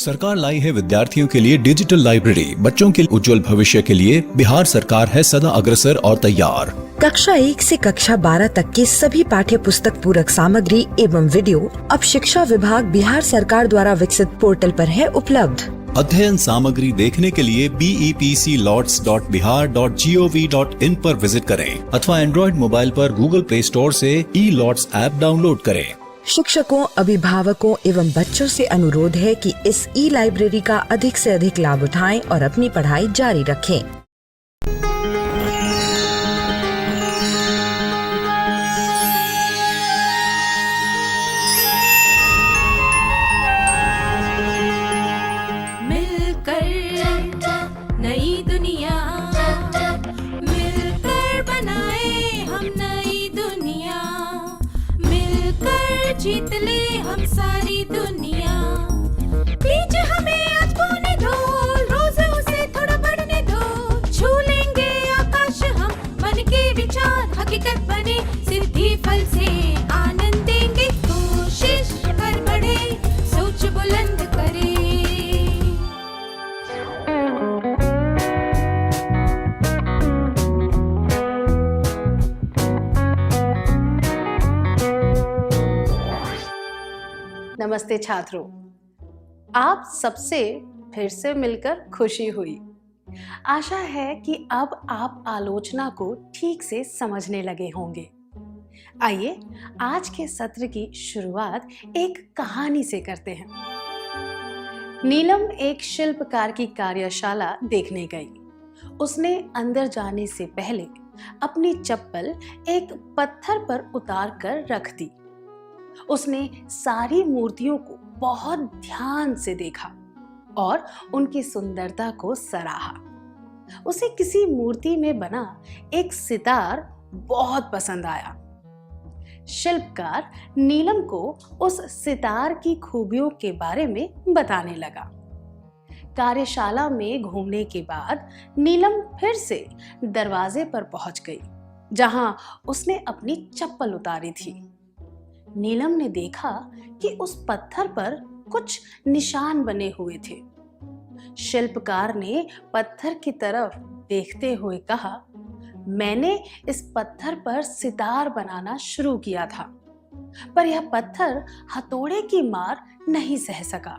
सरकार लाई है विद्यार्थियों के लिए डिजिटल लाइब्रेरी। बच्चों के उज्जवल भविष्य के लिए बिहार सरकार है सदा अग्रसर और तैयार। कक्षा 1 से कक्षा 12 तक की सभी पाठ्य पुस्तक पूरक सामग्री एवं वीडियो अब शिक्षा विभाग बिहार सरकार द्वारा विकसित पोर्टल पर है उपलब्ध। अध्ययन सामग्री देखने के लिए BEPCLOTS.bihar.gov.in पर विजिट करें अथवा एंड्रॉइड मोबाइल पर गूगल प्ले स्टोर से E-LOTS ऐप डाउनलोड करें। शिक्षकों, अभिभावकों एवं बच्चों से अनुरोध है कि इस लाइब्रेरी का अधिक से अधिक लाभ उठाएं और अपनी पढ़ाई जारी रखें। नई दुनिया मिलकर बनाए हम नई दुनिया, मिलकर जीत ले हम सारी दुनिया। बीच हमें आज बोने दो, रोज उसे थोड़ा बढ़ने दो, छू लेंगे आकाश हम, मन के विचार हकीकत बने, सिद्धि फल से आनंद देंगे, कोशिश कर बढ़े, सोच बुलंद करे। नमस्ते छात्रों, आप सबसे फिर से मिलकर खुशी हुई। आशा है कि अब आप आलोचना को ठीक से समझने लगे होंगे। आइए आज के सत्र की शुरुआत एक कहानी से करते हैं। नीलम एक शिल्पकार की कार्यशाला देखने गई। उसने अंदर जाने से पहले अपनी चप्पल एक पत्थर पर उतार कर रख दी। उसने सारी मूर्तियों को बहुत ध्यान से देखा और उनकी सुंदरता को सराहा। उसे किसी मूर्ति में बना एक सितार बहुत पसंद आया। शिल्पकार नीलम को उस सितार की खूबियों के बारे में बताने लगा। कार्यशाला में घूमने के बाद नीलम फिर से दरवाजे पर पहुंच गई, जहां उसने अपनी चप्पल उतारी थी। नीलम ने देखा कि उस पत्थर पर कुछ निशान बने हुए थे। शिल्पकार ने पत्थर की तरफ देखते हुए कहा, मैंने इस पत्थर पर सितार बनाना शुरू किया था, पर यह पत्थर हथौड़े की मार नहीं सह सका,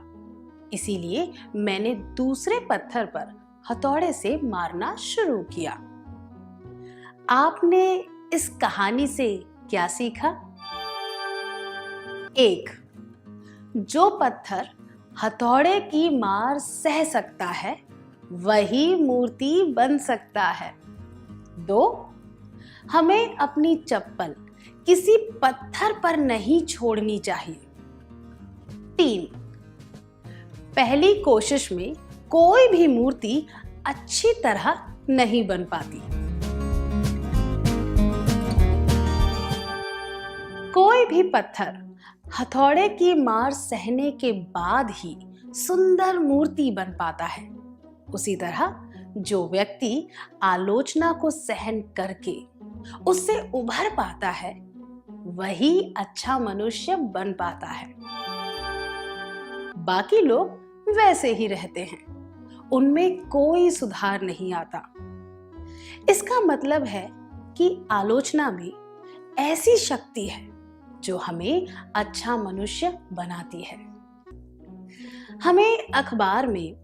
इसीलिए मैंने दूसरे पत्थर पर हथौड़े से मारना शुरू किया। आपने इस कहानी से क्या सीखा? 1. जो पत्थर हथौड़े की मार सह सकता है वही मूर्ति बन सकता है। 2. हमें अपनी चप्पल किसी पत्थर पर नहीं छोड़नी चाहिए। 3. पहली कोशिश में कोई भी मूर्ति अच्छी तरह नहीं बन पाती। कोई भी पत्थर हथौड़े की मार सहने के बाद ही सुंदर मूर्ति बन पाता है। उसी तरह जो व्यक्ति आलोचना को सहन करके उससे उभर पाता है वही अच्छा मनुष्य बन पाता है। बाकी लोग वैसे ही रहते हैं, उनमें कोई सुधार नहीं आता। इसका मतलब है कि आलोचना में ऐसी शक्ति है जो हमें अच्छा मनुष्य बनाती है। हमें अखबार में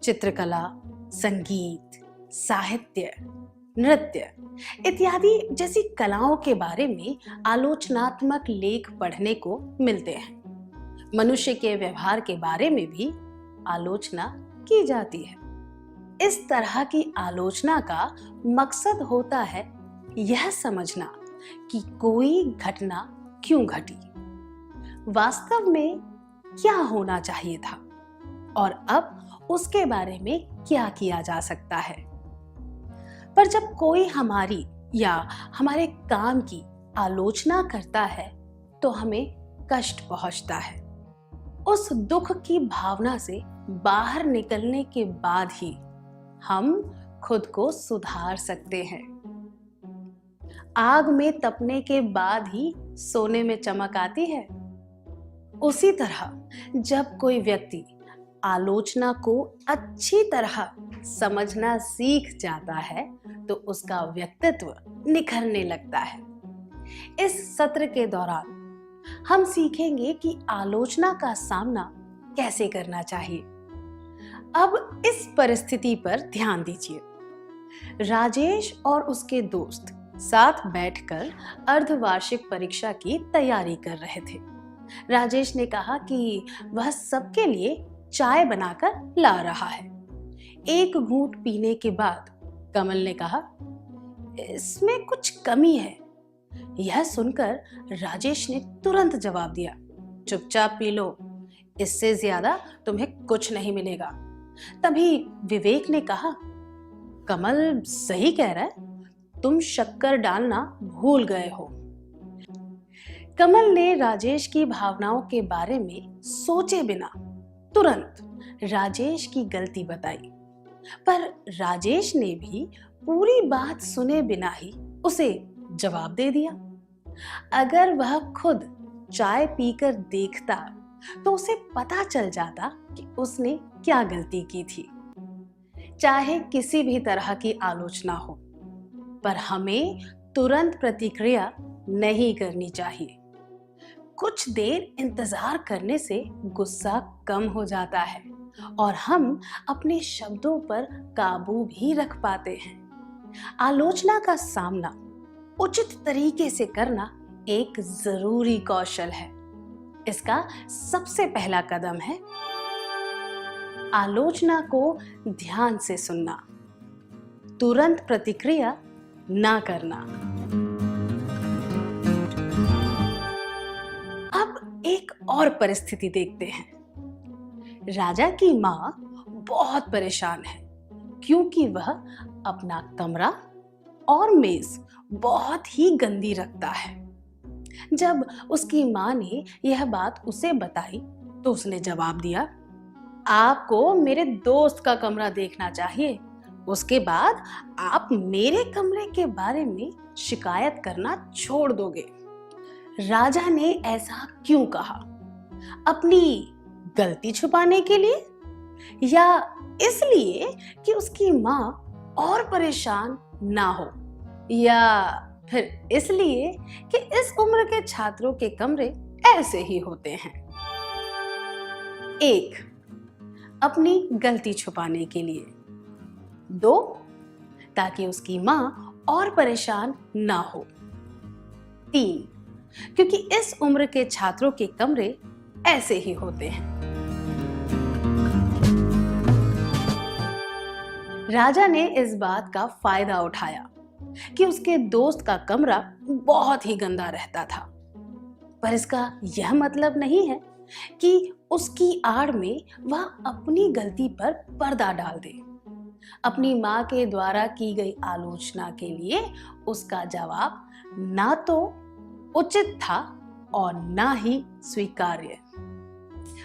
चित्रकला, संगीत, साहित्य, नृत्य इत्यादि जैसी कलाओं के बारे में आलोचनात्मक लेख पढ़ने को मिलते हैं। मनुष्य के व्यवहार के बारे में भी आलोचना की जाती है। इस तरह की आलोचना का मकसद होता है यह समझना कि कोई घटना क्यों घटी, वास्तव में क्या होना चाहिए था और अब उसके बारे में क्या किया जा सकता है। पर जब कोई हमारी या हमारे काम की आलोचना करता है तो हमें कष्ट पहुंचता है। उस दुख की भावना से बाहर निकलने के बाद ही हम खुद को सुधार सकते हैं। आग में तपने के बाद ही सोने में चमक आती है। उसी तरह जब कोई व्यक्ति आलोचना को अच्छी तरह समझना सीख जाता है तो उसका व्यक्तित्व निखरने लगता है। इस सत्र के दौरान हम सीखेंगे कि आलोचना का सामना कैसे करना चाहिए। अब इस परिस्थिति पर ध्यान दीजिए। राजेश और उसके दोस्त साथ बैठकर अर्धवार्षिक परीक्षा की तैयारी कर रहे थे। राजेश ने कहा कि वह सबके लिए चाय बनाकर ला रहा है। एक घूंट पीने के बाद कमल ने कहा, इसमें कुछ कमी है। यह सुनकर राजेश ने तुरंत जवाब दिया, चुपचाप पी लो, इससे ज्यादा तुम्हें कुछ नहीं मिलेगा। तभी विवेक ने कहा, कमल सही कह रहा है, तुम शक्कर डालना भूल गए हो। कमल ने राजेश की भावनाओं के बारे में सोचे बिना तुरंत राजेश की गलती बताई, पर राजेश ने भी पूरी बात सुने बिना ही उसे जवाब दे दिया। अगर वह खुद चाय पीकर देखता तो उसे पता चल जाता कि उसने क्या गलती की थी। चाहे किसी भी तरह की आलोचना हो, पर हमें तुरंत प्रतिक्रिया नहीं करनी चाहिए। कुछ देर इंतजार करने से गुस्सा कम हो जाता है और हम अपने शब्दों पर काबू भी रख पाते हैं। आलोचना का सामना उचित तरीके से करना एक जरूरी कौशल है। इसका सबसे पहला कदम है आलोचना को ध्यान से सुनना, तुरंत प्रतिक्रिया ना करना। अब एक और परिस्थिति देखते हैं। राजा की माँ बहुत परेशान है क्योंकि वह अपना कमरा और मेज बहुत ही गंदी रखता है। जब उसकी माँ ने यह बात उसे बताई तो उसने जवाब दिया, आपको मेरे दोस्त का कमरा देखना चाहिए, उसके बाद आप मेरे कमरे के बारे में शिकायत करना छोड़ दोगे। राजा ने ऐसा क्यों कहा? अपनी गलती छुपाने के लिए, या इसलिए कि उसकी माँ और परेशान ना हो, या फिर इसलिए कि इस उम्र के छात्रों के कमरे ऐसे ही होते हैं? 1. अपनी गलती छुपाने के लिए। 2. ताकि उसकी माँ और परेशान ना हो। 3. क्योंकि इस उम्र के छात्रों के कमरे ऐसे ही होते हैं। राजा ने इस बात का फायदा उठाया कि उसके दोस्त का कमरा बहुत ही गंदा रहता था, पर इसका यह मतलब नहीं है कि उसकी आड़ में वह अपनी गलती पर पर्दा डाल दे। अपनी माँ के द्वारा की गई आलोचना के लिए उसका जवाब ना तो उचित था और ना ही स्वीकार्य।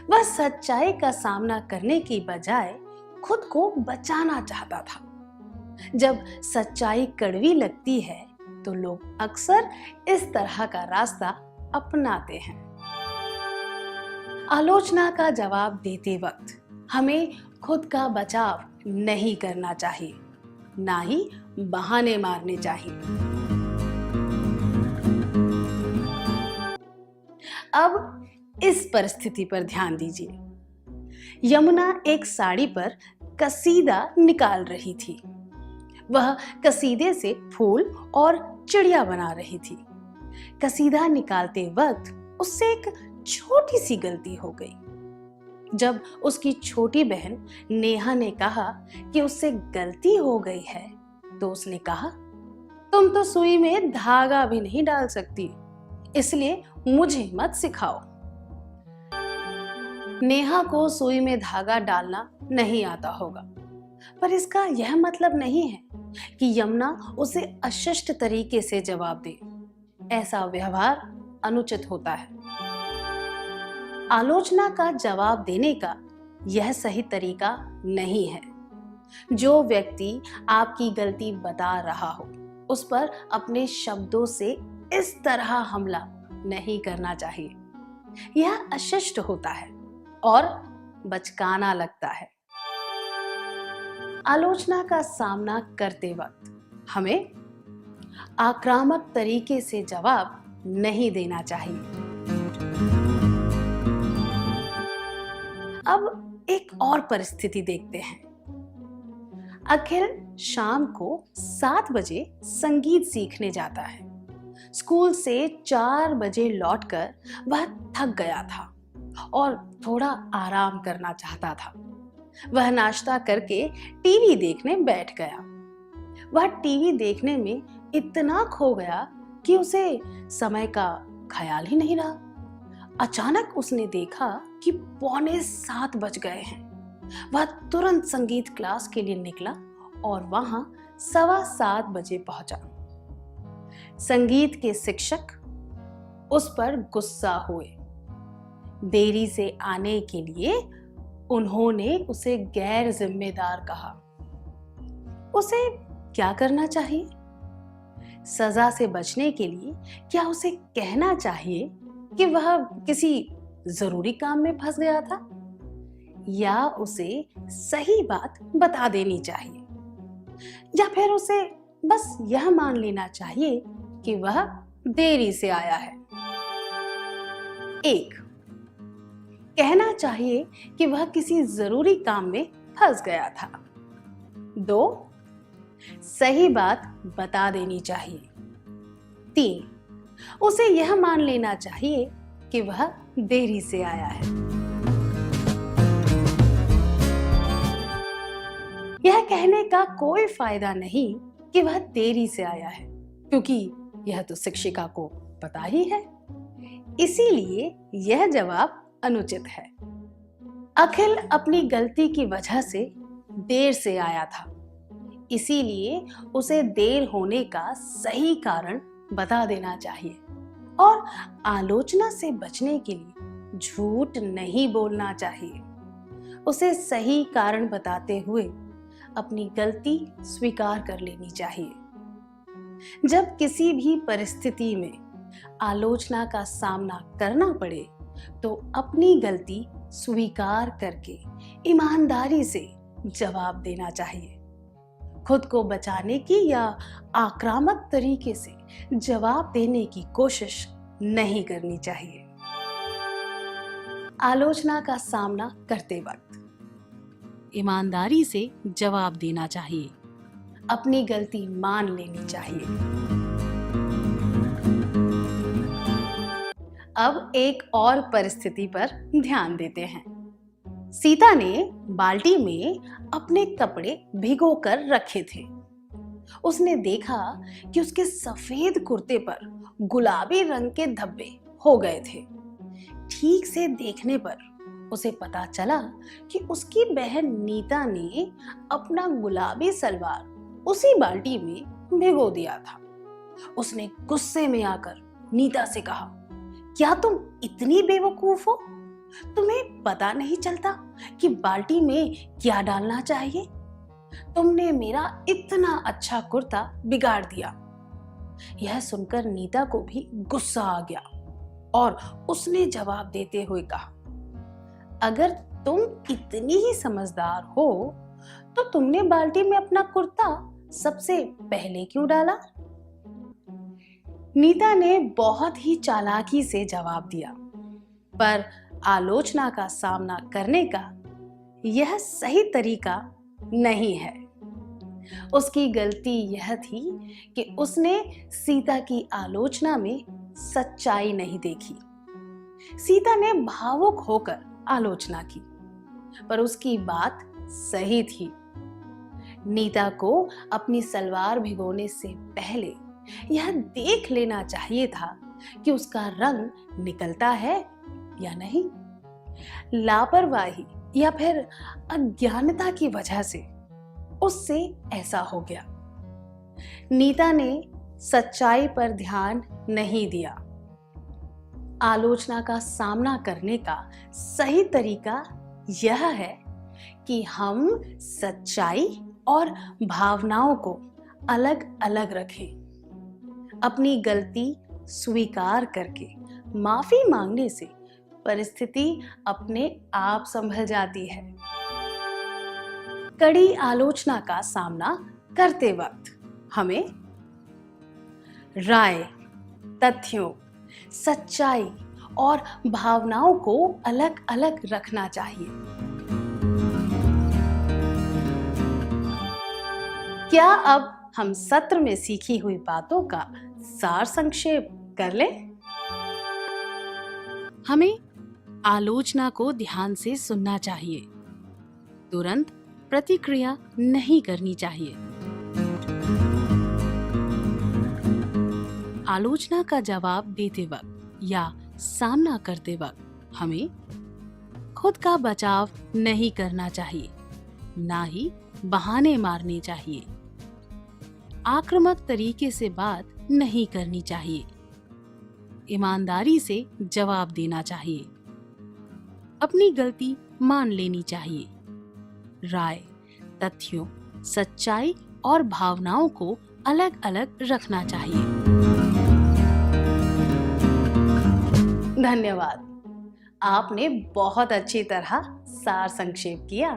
वह सच्चाई का सामना करने की बजाय खुद को बचाना चाहता था। जब सच्चाई कड़वी लगती है तो लोग अक्सर इस तरह का रास्ता अपनाते हैं। आलोचना का जवाब देते वक्त हमें खुद का बचाव नहीं करना चाहिए, ना ही बहाने मारने चाहिए। अब इस परिस्थिति पर ध्यान दीजिए। यमुना एक साड़ी पर कसीदा निकाल रही थी। वह कसीदे से फूल और चिड़िया बना रही थी। कसीदा निकालते वक्त उससे एक छोटी सी गलती हो गई। जब उसकी छोटी बहन नेहा ने कहा कि उससे गलती हो गई है तो उसने कहा, तुम तो सुई में धागा भी नहीं डाल सकती, इसलिए मुझे मत सिखाओ। नेहा को सुई में धागा डालना नहीं आता होगा, पर इसका यह मतलब नहीं है कि यमुना उसे अशिष्ट तरीके से जवाब दे। ऐसा व्यवहार अनुचित होता है। आलोचना का जवाब देने का यह सही तरीका नहीं है। जो व्यक्ति आपकी गलती बता रहा हो उस पर अपने शब्दों से इस तरह हमला नहीं करना चाहिए। यह अशिष्ट होता है और बचकाना लगता है। आलोचना का सामना करते वक्त हमें आक्रामक तरीके से जवाब नहीं देना चाहिए। अब एक और परिस्थिति देखते हैं। अखिल शाम को 7 बजे संगीत सीखने जाता है। स्कूल से 4 बजे लौटकर वह थक गया था और थोड़ा आराम करना चाहता था। वह नाश्ता करके टीवी देखने बैठ गया। वह टीवी देखने में इतना खो गया कि उसे समय का ख्याल ही नहीं रहा। अचानक उसने देखा कि 6:45 बज गए हैं। वह तुरंत संगीत क्लास के लिए निकला और वहां 7:15 बजे पहुंचा। संगीत के शिक्षक उस पर गुस्सा हुए। देरी से आने के लिए उन्होंने उसे गैर जिम्मेदार कहा। उसे क्या करना चाहिए? सजा से बचने के लिए क्या उसे कहना चाहिए कि वह किसी जरूरी काम में फंस गया था, या उसे सही बात बता देनी चाहिए, या फिर उसे बस यह मान लेना चाहिए कि वह देरी से आया है? 1. कहना चाहिए कि वह किसी जरूरी काम में फंस गया था। 2. सही बात बता देनी चाहिए। 3. उसे यह मान लेना चाहिए कि वह देरी से आया है। यह कहने का कोई फायदा नहीं कि वह देरी से आया है, क्योंकि यह तो शिक्षिका को पता ही है। इसीलिए यह जवाब अनुचित है। अखिल अपनी गलती की वजह से देर से आया था, इसीलिए उसे देर होने का सही कारण बता देना चाहिए और आलोचना से बचने के लिए झूठ नहीं बोलना चाहिए। उसे सही कारण बताते हुए अपनी गलती स्वीकार कर लेनी चाहिए। जब किसी भी परिस्थिति में आलोचना का सामना करना पड़े तो अपनी गलती स्वीकार करके ईमानदारी से जवाब देना चाहिए। खुद को बचाने की या आक्रामक तरीके से जवाब देने की कोशिश नहीं करनी चाहिए। आलोचना का सामना करते वक्त ईमानदारी से जवाब देना चाहिए। अपनी गलती मान लेनी चाहिए। अब एक और परिस्थिति पर ध्यान देते हैं। सीता ने बाल्टी में अपने कपड़े भिगोकर रखे थे। उसने देखा कि उसके सफेद कुर्ते पर गुलाबी रंग के धब्बे हो गए थे। ठीक से देखने पर उसे पता चला कि उसकी बहन नीता ने अपना गुलाबी सलवार उसी बाल्टी में भिगो दिया था। उसने गुस्से में आकर नीता से कहा, क्या तुम इतनी बेवकूफ हो? तुम्हें पता नहीं चलता कि बाल्टी में क्या डालना चाहिए? तुमने मेरा इतना अच्छा कुर्ता बिगाड़ दिया। यह सुनकर नीता को भी गुस्सा आ गया और उसने जवाब देते हुए कहा, अगर तुम इतनी ही समझदार हो तो तुमने बाल्टी में अपना कुर्ता सबसे पहले क्यों डाला? नीता ने बहुत ही चालाकी से जवाब दिया, पर आलोचना का सामना करने का यह सही तरीका नहीं है। उसकी गलती यह थी कि उसने सीता की आलोचना में सच्चाई नहीं देखी। सीता ने भावुक होकर आलोचना की, पर उसकी बात सही थी। नीता को अपनी सलवार भिगोने से पहले यह देख लेना चाहिए था कि उसका रंग निकलता है या नहीं। लापरवाही या फिर अज्ञानता की वजह से उससे ऐसा हो गया। नीता ने सच्चाई पर ध्यान नहीं दिया। आलोचना का सामना करने का सही तरीका यह है कि हम सच्चाई और भावनाओं को अलग अलग रखें। अपनी गलती स्वीकार करके माफी मांगने से परिस्थिति अपने आप संभल जाती है। कड़ी आलोचना का सामना करते वक्त हमें राय, तथ्यों, सच्चाई और भावनाओं को अलग अलग रखना चाहिए। क्या अब हम सत्र में सीखी हुई बातों का सार संक्षेप कर लें? हमें आलोचना को ध्यान से सुनना चाहिए, तुरंत प्रतिक्रिया नहीं करनी चाहिए। आलोचना का जवाब देते वक्त या सामना करते वक्त हमें खुद का बचाव नहीं करना चाहिए, ना ही बहाने मारने चाहिए। आक्रामक तरीके से बात नहीं करनी चाहिए। ईमानदारी से जवाब देना चाहिए। अपनी गलती मान लेनी चाहिए। राय, तथ्यों, सच्चाई और भावनाओं को अलग अलग रखना चाहिए। धन्यवाद। आपने बहुत अच्छी तरह सार संक्षेप किया।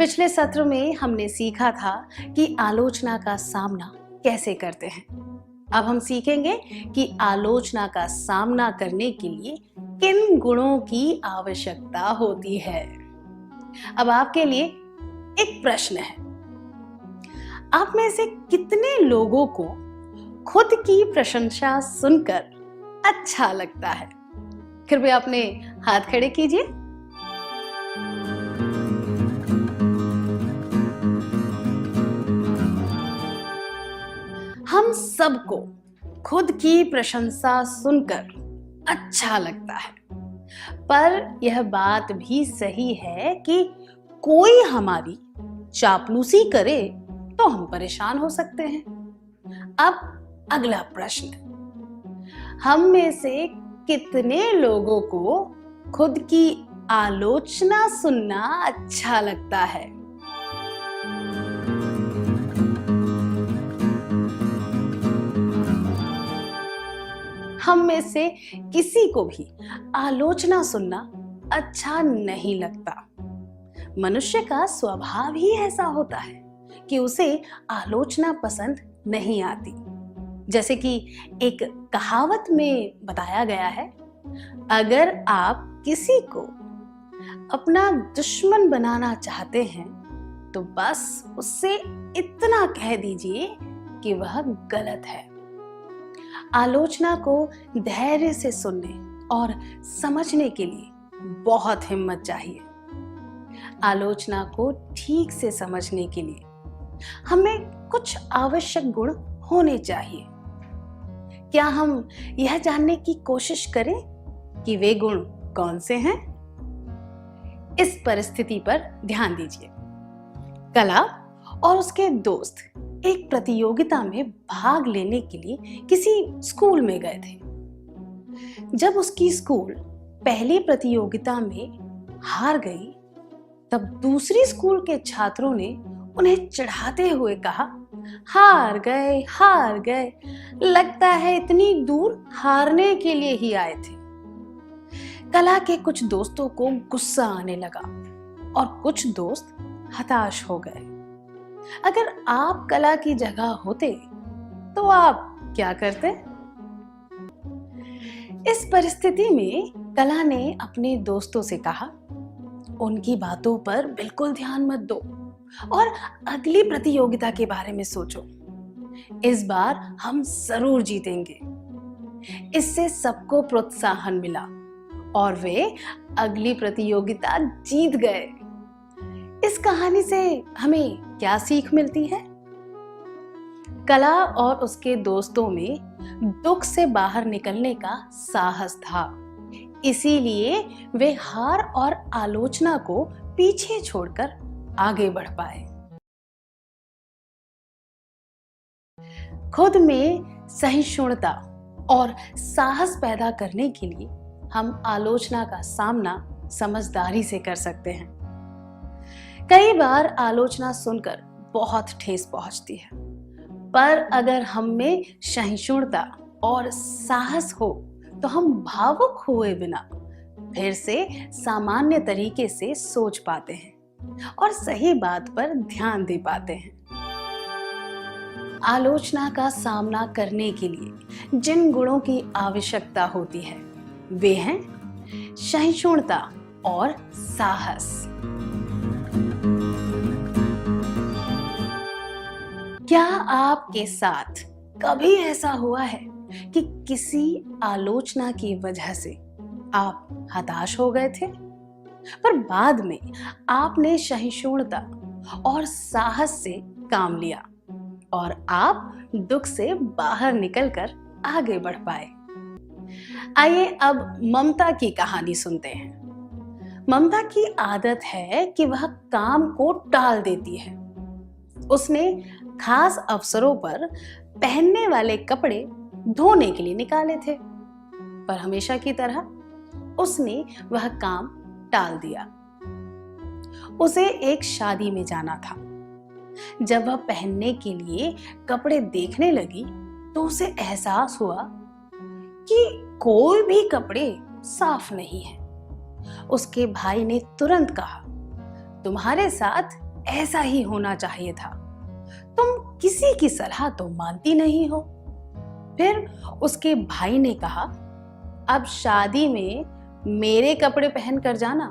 पिछले सत्र में हमने सीखा था कि आलोचना का सामना कैसे करते हैं। अब हम सीखेंगे कि आलोचना का सामना करने के लिए किन गुणों की आवश्यकता होती है। अब आपके लिए एक प्रश्न है। आप में से कितने लोगों को खुद की प्रशंसा सुनकर अच्छा लगता है? कृपया अपने हाथ खड़े कीजिए। हम सबको खुद की प्रशंसा सुनकर अच्छा लगता है, पर यह बात भी सही है कि कोई हमारी चापलूसी करे तो हम परेशान हो सकते हैं। अब अगला प्रश्न, हम में से कितने लोगों को खुद की आलोचना सुनना अच्छा लगता है? हम में से किसी को भी आलोचना सुनना अच्छा नहीं लगता। मनुष्य का स्वभाव ही ऐसा होता है कि उसे आलोचना पसंद नहीं आती। जैसे कि एक कहावत में बताया गया है, अगर आप किसी को अपना दुश्मन बनाना चाहते हैं तो बस उससे इतना कह दीजिए कि वह गलत है। आलोचना को धैर्य से सुनने और समझने के लिए बहुत हिम्मत चाहिए। आलोचना को ठीक से समझने के लिए हमें कुछ आवश्यक गुण होने चाहिए। क्या हम यह जानने की कोशिश करें कि वे गुण कौन से हैं? इस परिस्थिति पर ध्यान दीजिए। कला और उसके दोस्त एक प्रतियोगिता में भाग लेने के लिए किसी स्कूल में गए थे। जब उसकी स्कूल पहली प्रतियोगिता में हार गई, तब दूसरी स्कूल के छात्रों ने उन्हें चिढ़ाते हुए कहा, हार गए, लगता है इतनी दूर हारने के लिए ही आए थे। कला के कुछ दोस्तों को गुस्सा आने लगा और कुछ दोस्त हताश हो गए। अगर आप कला की जगह होते तो आप क्या करते? इस परिस्थिति में कला ने अपने दोस्तों से कहा, उनकी बातों पर बिल्कुल ध्यान मत दो और अगली प्रतियोगिता के बारे में सोचो। इस बार हम जरूर जीतेंगे। इससे सबको प्रोत्साहन मिला और वे अगली प्रतियोगिता जीत गए। इस कहानी से हमें क्या सीख मिलती है? कला और उसके दोस्तों में दुख से बाहर निकलने का साहस था, इसीलिए वे हार और आलोचना को पीछे छोड़कर आगे बढ़ पाए। खुद में सहिष्णुता और साहस पैदा करने के लिए हम आलोचना का सामना समझदारी से कर सकते हैं। कई बार आलोचना सुनकर बहुत ठेस पहुंचती है, पर अगर हम में सहिष्णुता और साहस हो तो हम भावुक हुए बिना फिर से सामान्य तरीके से सोच पाते हैं और सही बात पर ध्यान दे पाते हैं। आलोचना का सामना करने के लिए जिन गुणों की आवश्यकता होती है वे हैं सहिष्णुता और साहस। क्या आपके साथ कभी ऐसा हुआ है कि किसी आलोचना की वजह से आप हताश हो गए थे, पर बाद में आपने सहिष्णुता और साहस से काम लिया और आप दुख से बाहर निकलकर आगे बढ़ पाए? आइए अब ममता की कहानी सुनते हैं। ममता की आदत है कि वह काम को टाल देती है। उसने खास अवसरों पर पहनने वाले कपड़े धोने के लिए निकाले थे, पर हमेशा की तरह उसने वह काम टाल दिया। उसे एक शादी में जाना था। जब वह पहनने के लिए कपड़े देखने लगी तो उसे एहसास हुआ कि कोई भी कपड़े साफ नहीं है। उसके भाई ने तुरंत कहा, तुम्हारे साथ ऐसा ही होना चाहिए था, तुम किसी की सलाह तो मानती नहीं हो। फिर उसके भाई ने कहा, अब शादी में मेरे कपड़े पहन कर जाना।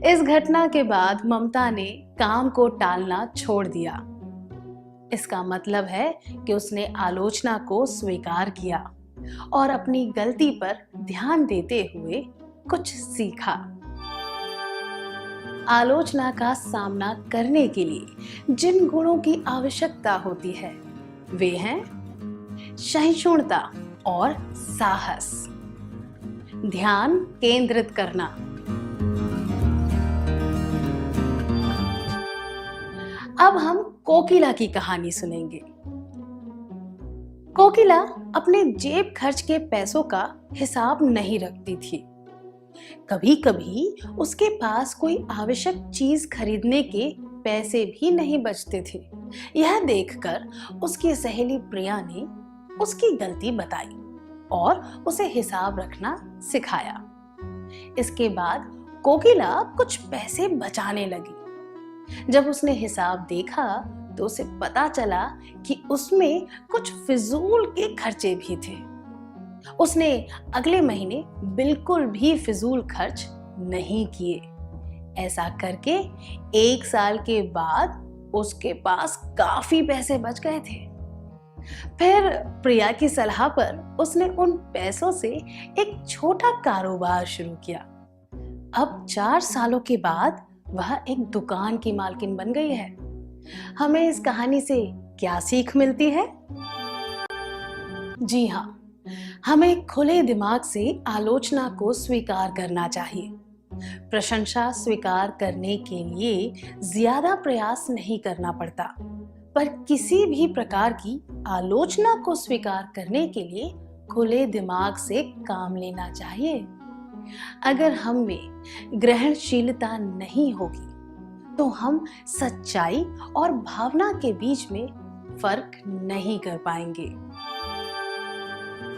इस घटना के बाद ममता ने काम को टालना छोड़ दिया। इसका मतलब है कि उसने आलोचना को स्वीकार किया और अपनी गलती पर ध्यान देते हुए कुछ सीखा। आलोचना का सामना करने के लिए जिन गुणों की आवश्यकता होती है वे हैं सहिष्णुता और साहस, ध्यान केंद्रित करना। अब हम कोकिला की कहानी सुनेंगे। कोकिला अपने जेब खर्च के पैसों का हिसाब नहीं रखती थी। कभी कभी उसके पास कोई आवश्यक चीज खरीदने के पैसे भी नहीं बचते थे। यह देखकर उसकी सहेली प्रिया ने उसकी गलती बताई और उसे हिसाब रखना सिखाया। इसके बाद कोकिला कुछ पैसे बचाने लगी। जब उसने हिसाब देखा तो उसे पता चला कि उसमें कुछ फिजूल के खर्चे भी थे। उसने अगले महीने बिल्कुल भी फिजूल खर्च नहीं किए। ऐसा करके 1 साल के बाद उसके पास काफी पैसे बच गए थे। फिर प्रिया की सलाह पर उसने उन पैसों से एक छोटा कारोबार शुरू किया। अब 4 सालों के बाद वह एक दुकान की मालकिन बन गई है। हमें इस कहानी से क्या सीख मिलती है? जी हाँ, हमें खुले दिमाग से आलोचना को स्वीकार करना चाहिए। प्रशंसा स्वीकार करने के लिए ज्यादा प्रयास नहीं करना पड़ता, पर किसी भी प्रकार की आलोचना को स्वीकार करने के लिए खुले दिमाग से काम लेना चाहिए। अगर हम में ग्रहणशीलता नहीं होगी तो हम सच्चाई और भावना के बीच में फर्क नहीं कर पाएंगे।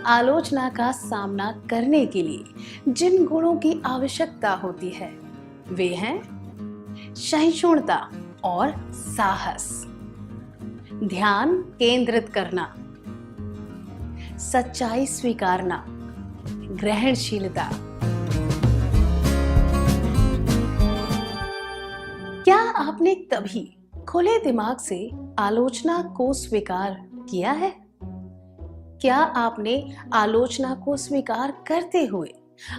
आलोचना का सामना करने के लिए जिन गुणों की आवश्यकता होती है वे हैं सहिष्णुता और साहस, ध्यान केंद्रित करना, सच्चाई स्वीकारना, ग्रहणशीलता। क्या आपने कभी खुले दिमाग से आलोचना को स्वीकार किया है? क्या आपने आलोचना को स्वीकार करते हुए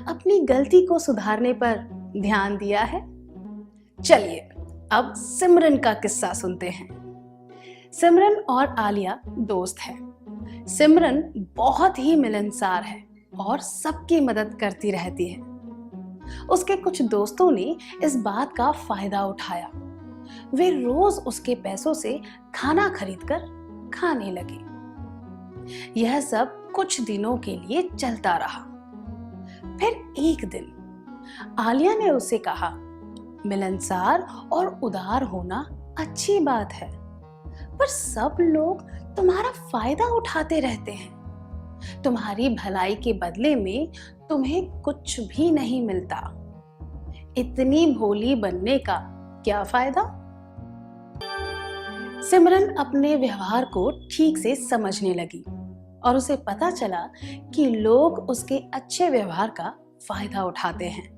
अपनी गलती को सुधारने पर ध्यान दिया है? चलिए अब सिमरन का किस्सा सुनते हैं। सिमरन और आलिया दोस्त हैं। सिमरन बहुत ही मिलनसार है और सबकी मदद करती रहती है। उसके कुछ दोस्तों ने इस बात का फायदा उठाया। वे रोज उसके पैसों से खाना खरीदकर खाने लगे। यह सब कुछ दिनों के लिए चलता रहा। फिर एक दिन आलिया ने उसे कहा, मिलनसार और उदार होना अच्छी बात है, पर सब लोग तुम्हारा फायदा उठाते रहते हैं। तुम्हारी भलाई के बदले में तुम्हें कुछ भी नहीं मिलता। इतनी भोली बनने का क्या फायदा? सिमरन अपने व्यवहार को ठीक से समझने लगी और उसे पता चला कि लोग उसके अच्छे व्यवहार का फायदा उठाते हैं।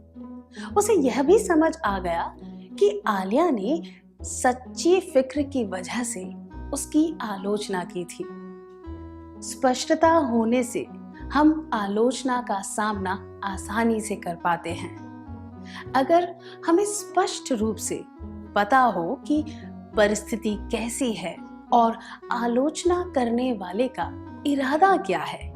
उसे यह भी समझ आ गया कि आलिया ने सच्ची फिक्र की वजह से उसकी आलोचना की थी। स्पष्टता होने से हम आलोचना का सामना आसानी से कर पाते हैं। अगर हमें स्पष्ट रूप से पता हो कि परिस्थिति कैसी है और आलोचना करने वाले का इरादा क्या है,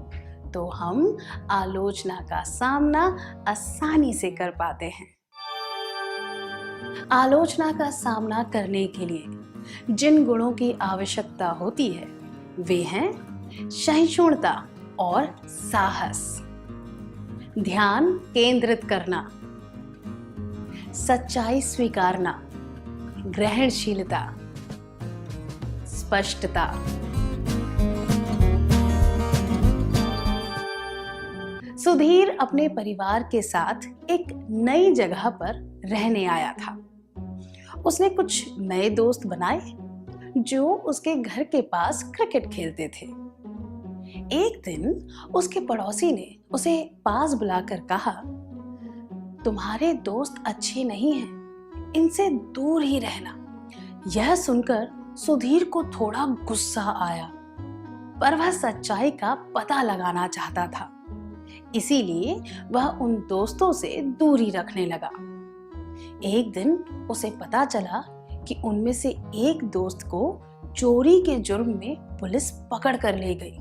तो हम आलोचना का सामना आसानी से कर पाते हैं। आलोचना का सामना करने के लिए जिन गुणों की आवश्यकता होती है वे हैं सहिष्णुता और साहस, ध्यान केंद्रित करना, सच्चाई स्वीकारना, ग्रहणशीलता, स्पष्टता। सुधीर अपने परिवार के साथ एक नई जगह पर रहने आया था। उसने कुछ नए दोस्त बनाए जो उसके घर के पास क्रिकेट खेलते थे। एक दिन उसके पड़ोसी ने उसे पास बुलाकर कहा, तुम्हारे दोस्त अच्छे नहीं हैं, इनसे दूर ही रहना। यह सुनकर सुधीर को थोड़ा गुस्सा आया, पर वह सच्चाई का पता लगाना चाहता था, इसीलिए वह उन दोस्तों से दूरी रखने लगा। एक दिन उसे पता चला कि उनमें से एक दोस्त को चोरी के जुर्म में पुलिस पकड़ कर ले गई।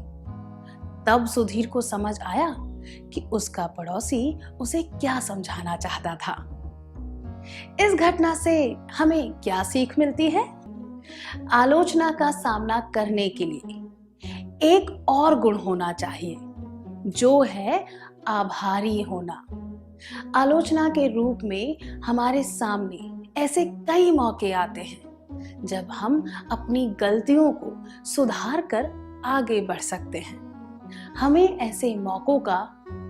तब सुधीर को समझ आया कि उसका पड़ोसी उसे क्या समझाना चाहता था। इस घटना से हमें क्या सीख मिलती है? आलोचना का सामना करने के लिए एक और गुण होना चाहिए, जो है आभारी होना। आलोचना के रूप में हमारे सामने ऐसे कई मौके आते हैं जब हम अपनी गलतियों को सुधार कर आगे बढ़ सकते हैं। हमें ऐसे मौकों का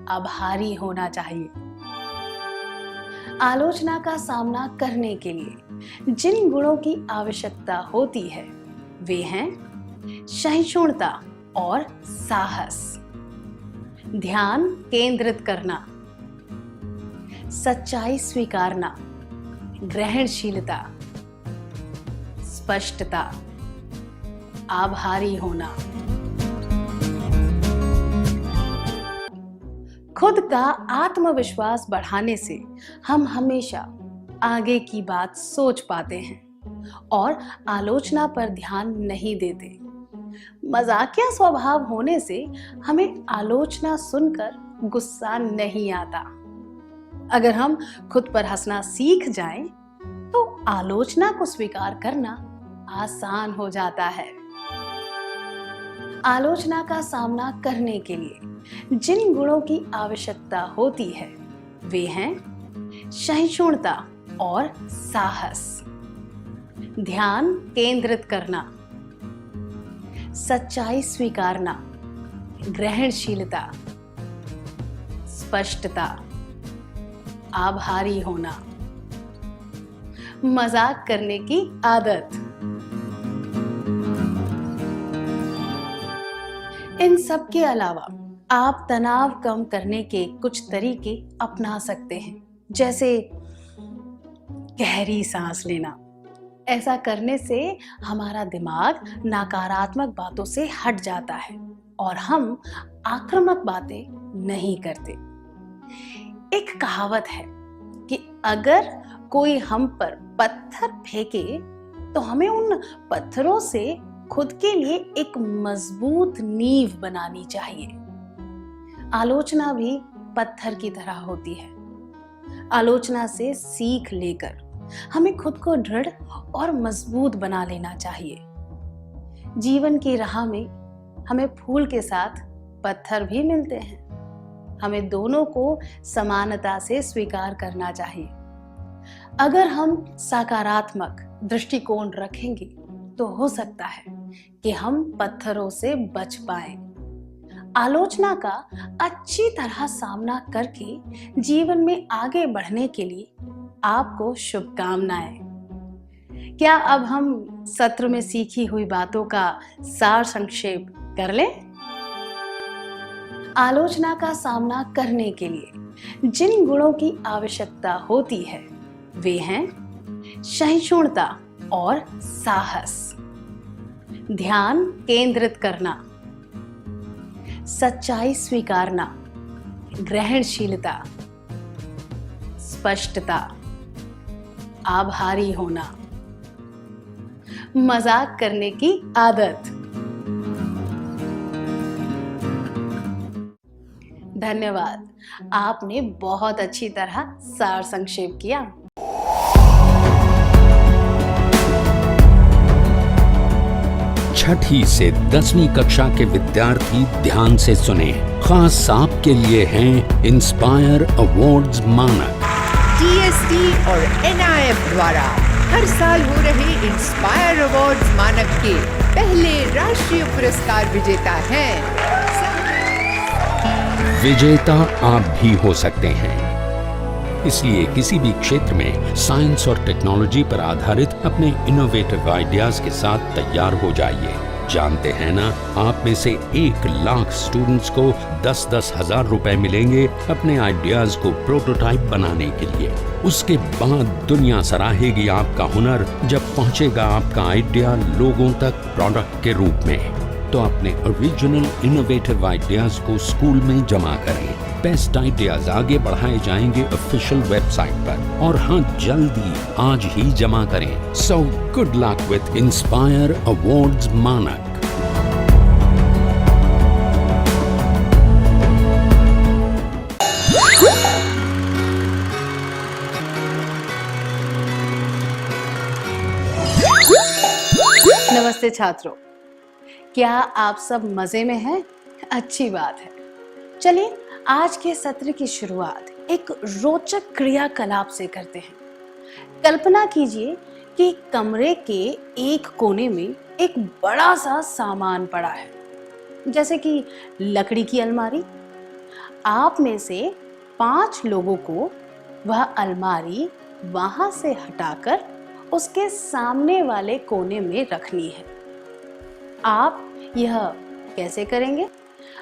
आभारी होना चाहिए। आलोचना का सामना करने के लिए जिन गुणों की आवश्यकता होती है वे हैं सहिष्णुता और साहस, ध्यान केंद्रित करना, सच्चाई स्वीकारना, ग्रहणशीलता, स्पष्टता, आभारी होना। खुद का आत्मविश्वास बढ़ाने से हम हमेशा आगे की बात सोच पाते हैं और आलोचना पर ध्यान नहीं देते। मजाकिया स्वभाव होने से हमें आलोचना सुनकर गुस्सा नहीं आता। अगर हम खुद पर हंसना सीख जाएं, तो आलोचना को स्वीकार करना आसान हो जाता है। आलोचना का सामना करने के लिए जिन गुणों की आवश्यकता होती है वे हैं सहिष्णुता और साहस, ध्यान केंद्रित करना, सच्चाई स्वीकारना, ग्रहणशीलता, स्पष्टता, आभारी होना, मजाक करने की आदत। इन सब के अलावा आप तनाव कम करने के कुछ तरीके अपना सकते हैं, जैसे गहरी सांस लेना। ऐसा करने से हमारा दिमाग नकारात्मक बातों से हट जाता है और हम आक्रामक बातें नहीं करते। एक कहावत है कि अगर कोई हम पर पत्थर फेंके तो हमें उन पत्थरों से खुद के लिए एक मजबूत नींव बनानी चाहिए। आलोचना भी पत्थर की तरह होती है। आलोचना से सीख लेकर हमें खुद को दृढ़ और मजबूत बना लेना चाहिए। जीवन की राह में हमें फूल के साथ पत्थर भी मिलते हैं। हमें दोनों को समानता से स्वीकार करना चाहिए। अगर हम सकारात्मक दृष्टिकोण रखेंगे तो हो सकता है कि हम पत्थरों से बच पाएं। आलोचना का अच्छी तरह सामना करके जीवन में आगे बढ़ने के लिए आपको शुभकामनाएं। क्या अब हम सत्र में सीखी हुई बातों का सार संक्षेप कर लें? आलोचना का सामना करने के लिए जिन गुणों की आवश्यकता होती है वे हैं सहिष्णुता और साहस, ध्यान केंद्रित करना, सच्चाई स्वीकारना, ग्रहणशीलता, स्पष्टता, आभारी होना, मजाक करने की आदत। धन्यवाद, आपने बहुत अच्छी तरह सार संक्षेप किया। छठी से 10वीं कक्षा के विद्यार्थी ध्यान से सुने, खास आपके लिए हैं इंस्पायर अवार्ड्स मानक। TST और NIF द्वारा हर साल हो रहे इंस्पायर अवार्ड्स मानक के पहले राष्ट्रीय पुरस्कार विजेता हैं। विजेता आप भी हो सकते हैं, इसलिए किसी भी क्षेत्र में साइंस और टेक्नोलॉजी पर आधारित अपने इनोवेटिव आइडियाज के साथ तैयार हो जाइए। जानते हैं ना, आप में से 1 लाख स्टूडेंट्स को 10-10 हजार रुपए मिलेंगे अपने आइडियाज को प्रोटोटाइप बनाने के लिए। उसके बाद दुनिया सराहेगी आपका हुनर जब पहुंचेगा आपका आइडिया लोगों तक प्रोडक्ट के रूप में। तो अपने ओरिजिनल इनोवेटिव आइडियाज को स्कूल में जमा करें। बेस्ट आइडियाज आगे बढ़ाए जाएंगे ऑफिशियल वेबसाइट पर, और हाँ, जल्दी आज ही जमा करें। So good luck with inspire awards मानक। नमस्ते छात्रों, क्या आप सब मजे में हैं? अच्छी बात है। चलिए आज के सत्र की शुरुआत एक रोचक क्रियाकलाप से करते हैं। कल्पना कीजिए कि कमरे के एक कोने में एक बड़ा सा सामान पड़ा है, जैसे कि लकड़ी की अलमारी। आप में से 5 लोगों को वह अलमारी वहां से हटाकर उसके सामने वाले कोने में रखनी है। आप यह कैसे करेंगे?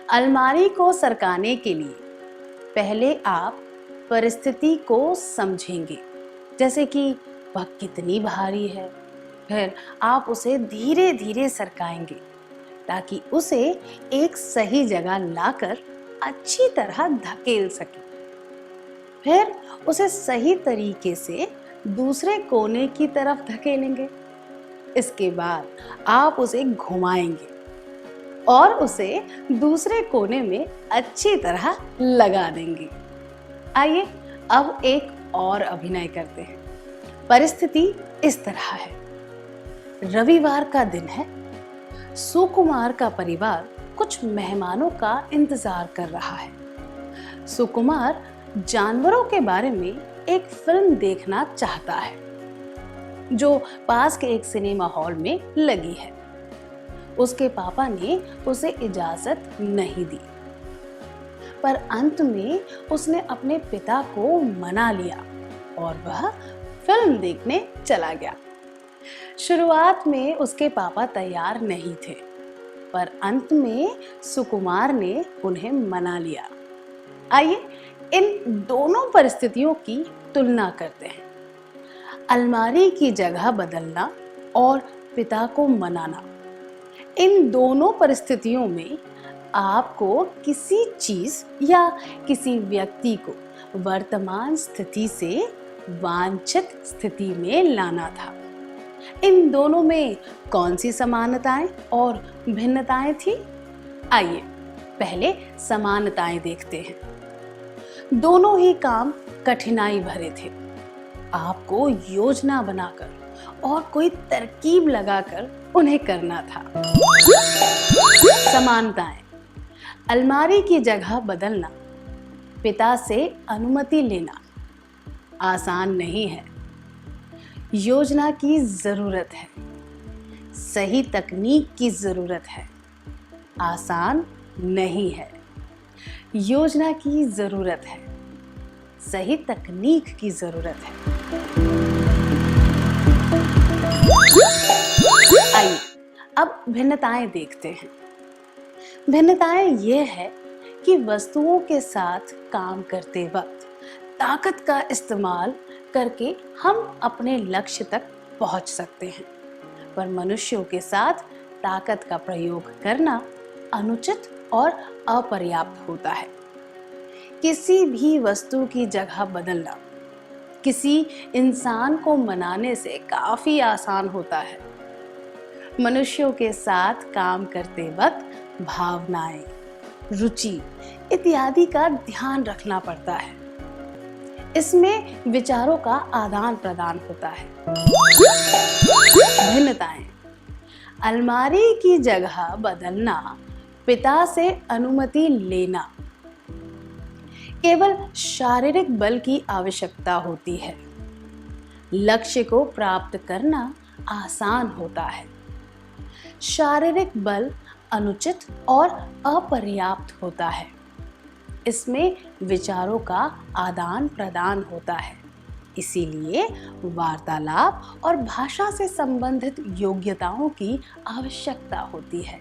अलमारी को सरकाने के लिए पहले आप परिस्थिति को समझेंगे, जैसे कि वह कितनी भारी है। फिर आप उसे धीरे धीरे सरकाएंगे ताकि उसे एक सही जगह लाकर अच्छी तरह धकेल सके। फिर उसे सही तरीके से दूसरे कोने की तरफ धकेलेंगे। इसके बाद आप उसे घुमाएंगे और उसे दूसरे कोने में अच्छी तरह लगा देंगे। आइए अब एक और अभिनय करते हैं। परिस्थिति इस तरह है। रविवार का दिन है। सुकुमार का परिवार कुछ मेहमानों का इंतजार कर रहा है। सुकुमार जानवरों के बारे में एक फिल्म देखना चाहता है जो पास के एक सिनेमा हॉल में लगी है। उसके पापा ने उसे इजाजत नहीं दी, पर अंत में उसने अपने पिता को मना लिया और वह फिल्म देखने चला गया। शुरुआत में उसके पापा तैयार नहीं थे, पर अंत में सुकुमार ने उन्हें मना लिया। आइए इन दोनों परिस्थितियों की तुलना करते हैं। अलमारी की जगह बदलना और पिता को मनाना। इन दोनों परिस्थितियों में आपको किसी चीज या किसी व्यक्ति को वर्तमान स्थिति से वांछित स्थिति में लाना था। इन दोनों में कौन सी समानताएं और भिन्नताएं थी? आइए पहले समानताएं देखते हैं। दोनों ही काम कठिनाई भरे थे। आपको योजना बनाकर और कोई तरकीब लगाकर उन्हें करना था। समानताएं। अलमारी की जगह बदलना, पिता से अनुमति लेना आसान नहीं है, योजना की जरूरत है, सही तकनीक की जरूरत है, आसान नहीं है। योजना की जरूरत है, सही तकनीक की जरूरत है। आइए अब भिन्नताएं देखते हैं। भिन्नताएं ये है कि वस्तुओं के साथ काम करते वक्त ताकत का इस्तेमाल करके हम अपने लक्ष्य तक पहुंच सकते हैं, पर मनुष्यों के साथ ताकत का प्रयोग करना अनुचित और अपर्याप्त होता है। किसी भी वस्तु की जगह बदलना किसी इंसान को मनाने से काफी आसान होता है। मनुष्यों के साथ काम करते वक्त भावनाएं, रुचि इत्यादि का ध्यान रखना पड़ता है। इसमें विचारों का आदान प्रदान होता है। भिन्नताएं, अलमारी की जगह बदलना, पिता से अनुमति लेना, केवल शारीरिक बल की आवश्यकता होती है। लक्ष्य को प्राप्त करना आसान होता है। शारीरिक बल अनुचित और अपर्याप्त होता है। इसमें विचारों का आदान प्रदान होता है। इसीलिए वार्तालाप और भाषा से संबंधित योग्यताओं की आवश्यकता होती है।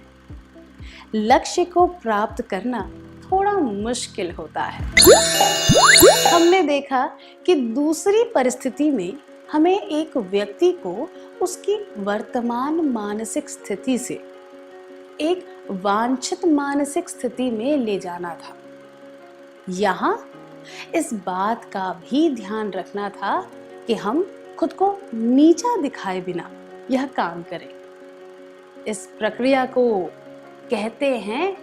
लक्ष्य को प्राप्त करना थोड़ा मुश्किल होता है। हमने देखा कि दूसरी परिस्थिति में हमें एक व्यक्ति को उसकी वर्तमान मानसिक स्थिति से एक वांछित मानसिक स्थिति में ले जाना था। यहाँ इस बात का भी ध्यान रखना था कि हम खुद को नीचा दिखाए बिना यह काम करें। इस प्रक्रिया को कहते हैं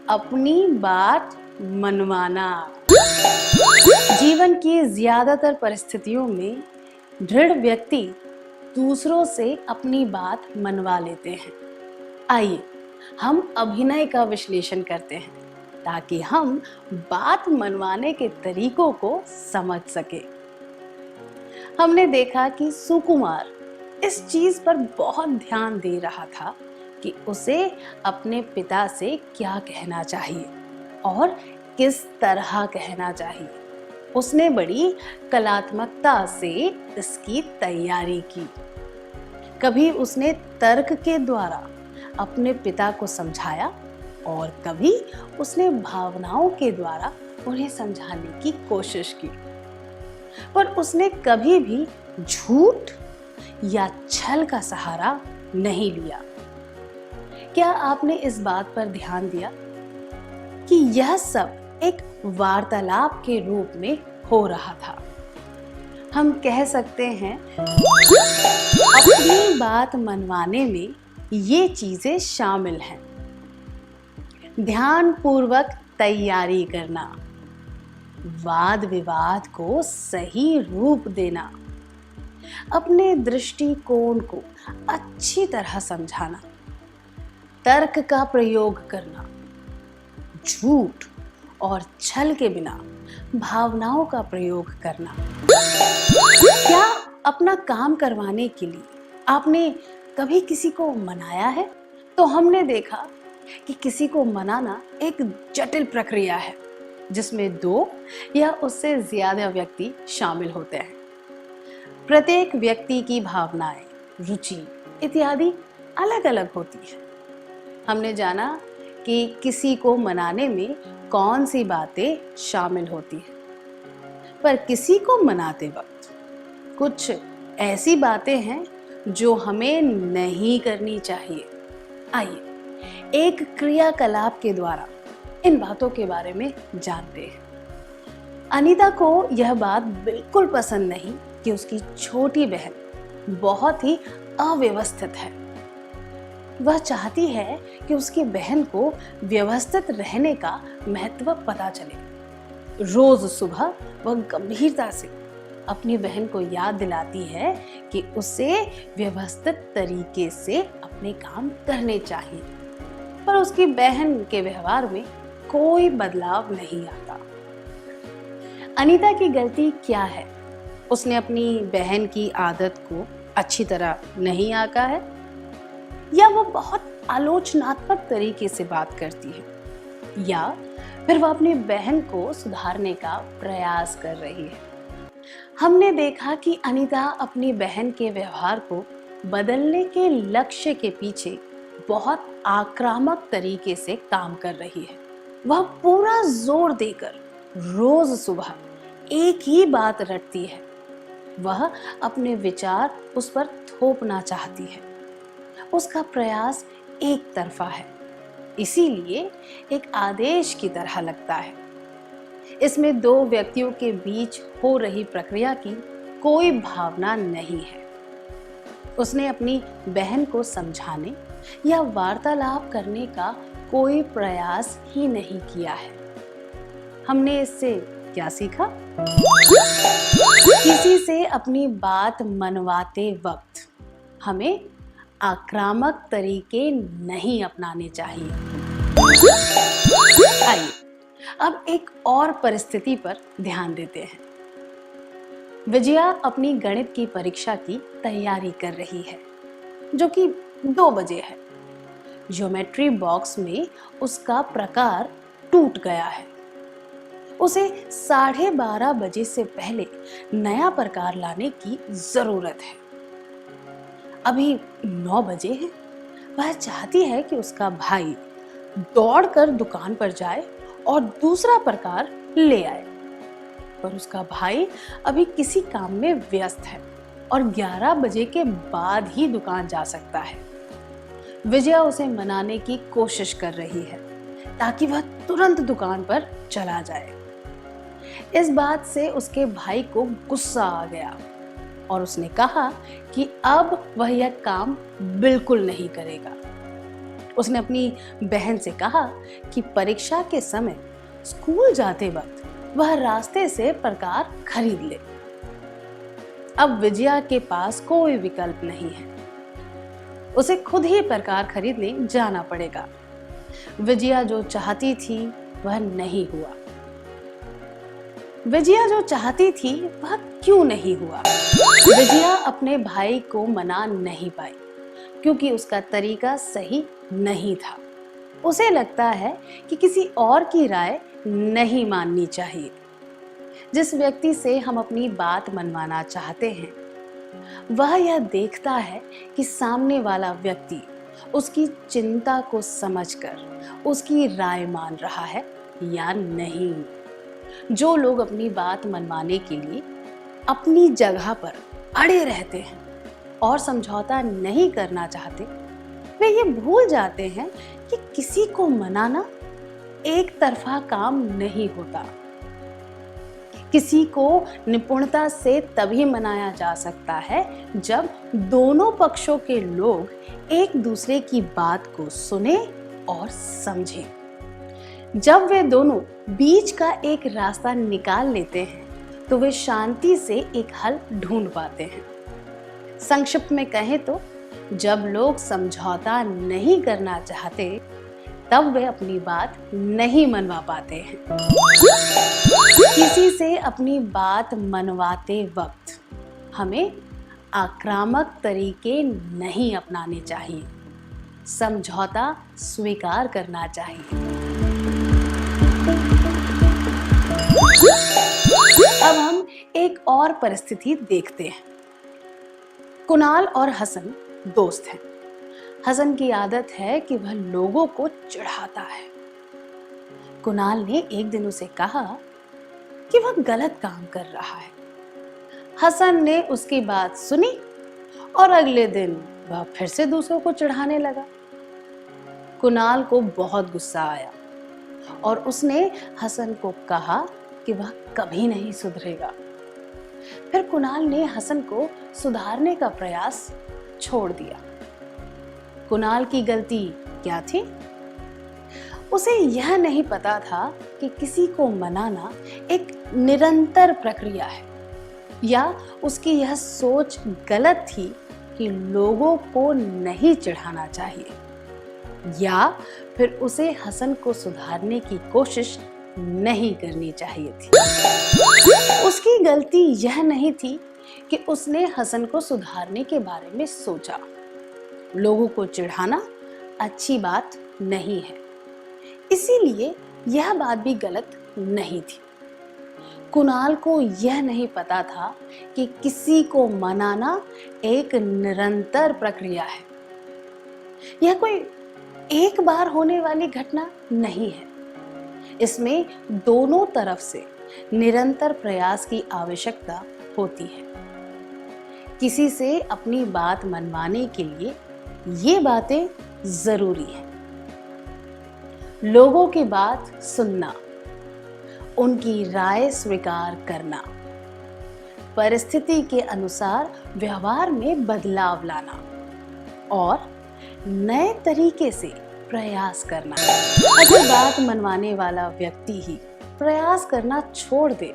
अपनी बात मनवाना। जीवन की ज्यादातर परिस्थितियों में दृढ़ व्यक्ति दूसरों से अपनी बात मनवा लेते हैं। आइए हम अभिनय का विश्लेषण करते हैं ताकि हम बात मनवाने के तरीकों को समझ सके। हमने देखा कि सुकुमार इस चीज पर बहुत ध्यान दे रहा था कि उसे अपने पिता से क्या कहना चाहिए और किस तरह कहना चाहिए। उसने बड़ी कलात्मकता से इसकी तैयारी की। कभी उसने तर्क के द्वारा अपने पिता को समझाया और कभी उसने भावनाओं के द्वारा उन्हें समझाने की कोशिश की, पर उसने कभी भी झूठ या छल का सहारा नहीं लिया। क्या आपने इस बात पर ध्यान दिया कि यह सब एक वार्तालाप के रूप में हो रहा था? हम कह सकते हैं अपनी बात मनवाने में ये चीजें शामिल हैं। ध्यान पूर्वक तैयारी करना, वाद विवाद को सही रूप देना, अपने दृष्टिकोण को अच्छी तरह समझाना, तर्क का प्रयोग करना, झूठ और छल के बिना भावनाओं का प्रयोग करना। क्या अपना काम करवाने के लिए आपने कभी किसी को मनाया है? तो हमने देखा कि किसी को मनाना एक जटिल प्रक्रिया है जिसमें 2 या उससे ज्यादा व्यक्ति शामिल होते हैं। प्रत्येक व्यक्ति की भावनाएं, रुचि इत्यादि अलग अलग होती है। हमने जाना कि किसी को मनाने में कौन सी बातें शामिल होती हैं, पर किसी को मनाते वक्त कुछ ऐसी बातें हैं जो हमें नहीं करनी चाहिए। आइए एक क्रियाकलाप के द्वारा इन बातों के बारे में जानते हैं। अनीता को यह बात बिल्कुल पसंद नहीं कि उसकी छोटी बहन बहुत ही अव्यवस्थित है। वह चाहती है कि उसकी बहन को व्यवस्थित रहने का महत्व पता चले। रोज सुबह वह गंभीरता से अपनी बहन को याद दिलाती है कि उसे व्यवस्थित तरीके से अपने काम करने चाहिए, पर उसकी बहन के व्यवहार में कोई बदलाव नहीं आता। अनीता की गलती क्या है? उसने अपनी बहन की आदत को अच्छी तरह नहीं आंका है, या वो बहुत आलोचनात्मक तरीके से बात करती है, या फिर वो अपनी बहन को सुधारने का प्रयास कर रही है। हमने देखा कि अनीता अपनी बहन के व्यवहार को बदलने के लक्ष्य के पीछे बहुत आक्रामक तरीके से काम कर रही है। वह पूरा जोर देकर रोज सुबह एक ही बात रटती है। वह अपने विचार उस पर थोपना चाहती है। उसका प्रयास एक तरफा है, इसीलिए एक आदेश की तरह लगता है। इसमें दो व्यक्तियों के बीच हो रही प्रक्रिया की कोई भावना नहीं है। उसने अपनी बहन को समझाने या वार्तालाप करने का कोई प्रयास ही नहीं किया है। हमने इससे क्या सीखा? किसी से अपनी बात मनवाते वक्त हमें आक्रामक तरीके नहीं अपनाने चाहिए। आइए अब एक और परिस्थिति पर ध्यान देते हैं। विजया अपनी गणित की परीक्षा की तैयारी कर रही है, जो कि 2 बजे है। ज्योमेट्री बॉक्स में उसका प्रकार टूट गया है। उसे 12:30 बजे से पहले नया प्रकार लाने की जरूरत है। अभी 9 बजे है। वह चाहती है कि उसका भाई दौड़कर दुकान पर जाए और दूसरा प्रकार ले आए, पर उसका भाई अभी किसी काम में व्यस्त है और 11 बजे के बाद ही दुकान जा सकता है। विजया उसे मनाने की कोशिश कर रही है ताकि वह तुरंत दुकान पर चला जाए। इस बात से उसके भाई को गुस्सा आ गया और उसने कहा कि अब वह यह काम बिल्कुल नहीं करेगा। उसने अपनी बहन से कहा कि परीक्षा के समय स्कूल जाते वक्त वह रास्ते से प्रकार खरीद ले। अब विजया के पास कोई विकल्प नहीं है, उसे खुद ही प्रकार खरीदने जाना पड़ेगा। विजया जो चाहती थी वह नहीं हुआ। विजया जो चाहती थी वह क्यों नहीं हुआ? विजया अपने भाई को मना नहीं पाई क्योंकि उसका तरीका सही नहीं था। उसे लगता है कि किसी और की राय नहीं माननी चाहिए। जिस व्यक्ति से हम अपनी बात मनवाना चाहते हैं, वह यह देखता है कि सामने वाला व्यक्ति उसकी चिंता को समझकर उसकी राय मान रहा है या नहीं। जो लोग अपनी बात मनवाने के लिए अपनी जगह पर अड़े रहते हैं और समझौता नहीं करना चाहते, वे ये भूल जाते हैं कि किसी को मनाना एक तरफा काम नहीं होता। किसी को निपुणता से तभी मनाया जा सकता है जब दोनों पक्षों के लोग एक दूसरे की बात को सुने और समझें। जब वे दोनों बीच का एक रास्ता निकाल लेते हैं तो वे शांति से एक हल ढूंढ पाते हैं। संक्षिप्त में कहें तो जब लोग समझौता नहीं करना चाहते, तब वे अपनी बात नहीं मनवा पाते हैं। किसी से अपनी बात मनवाते वक्त हमें आक्रामक तरीके नहीं अपनाने चाहिए। समझौता स्वीकार करना चाहिए। अब हम एक और परिस्थिति देखते हैं। कुणाल और हसन दोस्त हैं। हसन की आदत है कि वह लोगों को चिढ़ाता है। कुणाल ने एक दिन उसे कहा कि वह गलत काम कर रहा है। हसन ने उसकी बात सुनी और अगले दिन वह फिर से दूसरों को चिढ़ाने लगा। कुणाल को बहुत गुस्सा आया और उसने हसन को कहा कि वह कभी नहीं सुधरेगा। फिर कुणाल ने हसन को सुधारने का प्रयास छोड़ दिया। कुणाल की गलती क्या थी? उसे यह नहीं पता था कि किसी को मनाना एक निरंतर प्रक्रिया है, या उसकी यह सोच गलत थी कि लोगों को नहीं चिढ़ाना चाहिए, या फिर उसे हसन को सुधारने की कोशिश नहीं करनी चाहिए थी। उसकी गलती यह नहीं थी कि उसने हसन को सुधारने के बारे में सोचा। लोगों को चिढ़ाना अच्छी बात नहीं है, इसीलिए यह बात भी गलत नहीं थी। कुणाल को यह नहीं पता था कि किसी को मनाना एक निरंतर प्रक्रिया है। यह कोई एक बार होने वाली घटना नहीं है। इसमें दोनों तरफ से निरंतर प्रयास की आवश्यकता होती है। किसी से अपनी बात मनवाने के लिए ये बातें जरूरी हैं। लोगों की बात सुनना, उनकी राय स्वीकार करना, परिस्थिति के अनुसार व्यवहार में बदलाव लाना और नए तरीके से प्रयास करना। अगर बात मनवाने वाला व्यक्ति ही प्रयास करना छोड़ दे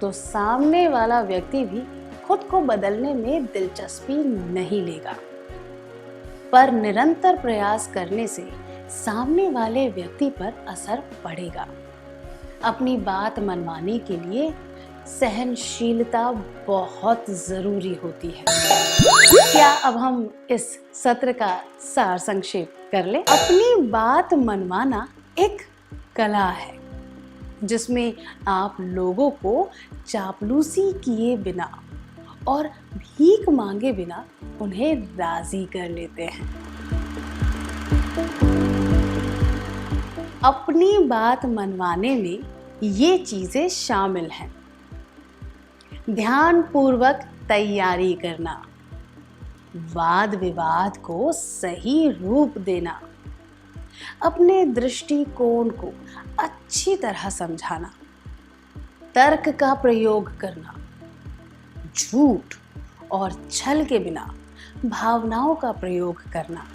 तो सामने वाला व्यक्ति भी खुद को बदलने में दिलचस्पी नहीं लेगा। पर निरंतर प्रयास करने से सामने वाले व्यक्ति पर असर पड़ेगा। अपनी बात मनवाने के लिए सहनशीलता बहुत जरूरी होती है। क्या अब हम इस सत्र का सार संक्षेप कर ले? अपनी बात मनवाना एक कला है जिसमें आप लोगों को चापलूसी किए बिना और भीख मांगे बिना उन्हें राजी कर लेते हैं। अपनी बात मनवाने में ये चीजें शामिल हैं: ध्यानपूर्वक तैयारी करना, वाद विवाद को सही रूप देना, अपने दृष्टिकोण को अच्छी तरह समझाना, तर्क का प्रयोग करना, झूठ और छल के बिना भावनाओं का प्रयोग करना।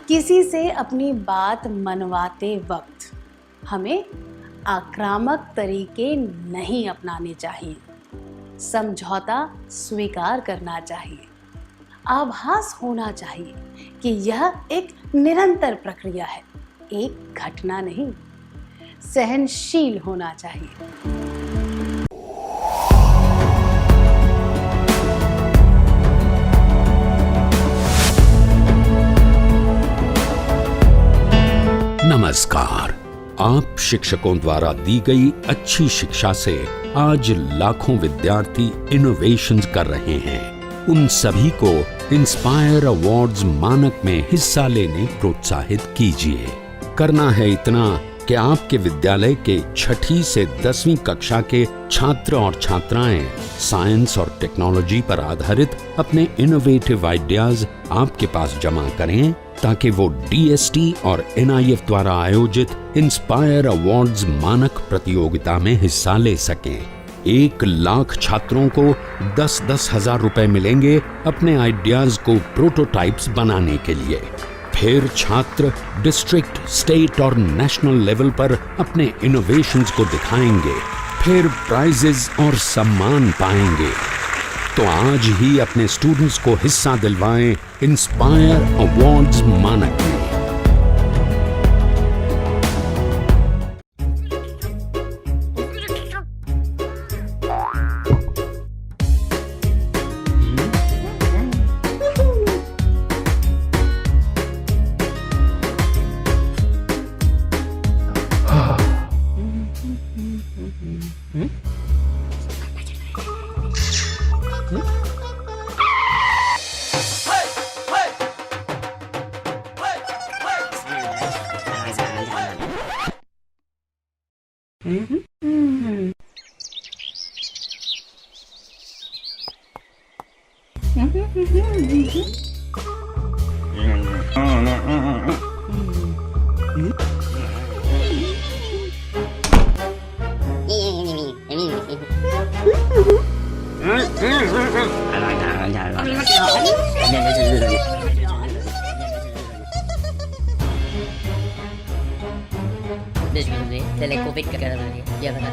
किसी से अपनी बात मनवाते वक्त हमें आक्रामक तरीके नहीं अपनाने चाहिए। समझौता स्वीकार करना चाहिए। आभास होना चाहिए कि यह एक निरंतर प्रक्रिया है, एक घटना नहीं। सहनशील होना चाहिए। नमस्कार। आप शिक्षकों द्वारा दी गई अच्छी शिक्षा से आज लाखों विद्यार्थी इनोवेशंस कर रहे हैं। उन सभी को इंस्पायर अवार्ड्स मानक में हिस्सा लेने प्रोत्साहित कीजिए। करना है इतना कि आपके विद्यालय के 6ठी से 10वीं कक्षा के छात्र और छात्राएं साइंस और टेक्नोलॉजी पर आधारित अपने इनोवेटिव आइडियाज आपके पास जमा करें ताकि वो DST और NIF द्वारा आयोजित इंस्पायर अवार्ड्स मानक प्रतियोगिता में हिस्सा ले सकें। 1 लाख छात्रों को 10-10 हजार रुपए मिलेंगे अपने आइडियाज को प्रोटोटाइप्स बनाने के लिए। फिर छात्र डिस्ट्रिक्ट, स्टेट और नेशनल लेवल पर अपने इनोवेशंस को दिखाएंगे। फिर प्राइजेस और सम्मान पाएंगे। तो आज ही अपने स्टूडेंट्स को हिस्सा दिलवाएं इंस्पायर अवार्ड्स मानक में। Telekovic ka na rin. Diyan na.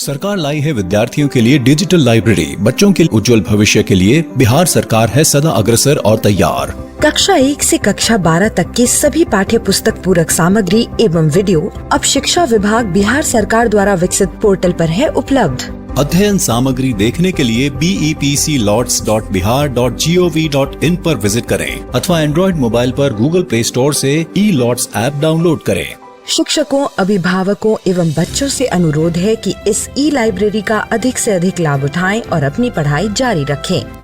सरकार लाई है विद्यार्थियों के लिए डिजिटल लाइब्रेरी। बच्चों के उज्जवल भविष्य के लिए बिहार सरकार है सदा अग्रसर और तैयार। कक्षा 1 से कक्षा 12 तक की सभी पाठ्य पुस्तक पूरक सामग्री एवं वीडियो अब शिक्षा विभाग बिहार सरकार द्वारा विकसित पोर्टल पर है उपलब्ध। अध्ययन सामग्री देखने के लिए BEPCLOTS.bihar.gov.in पर विजिट करें अथवा एंड्रॉइड मोबाइल पर गूगल प्ले स्टोर से E-LOTS ऐप डाउनलोड करें। शिक्षकों, अभिभावकों एवं बच्चों से अनुरोध है कि इस ई लाइब्रेरी का अधिक से अधिक लाभ उठाएं और अपनी पढ़ाई जारी रखें।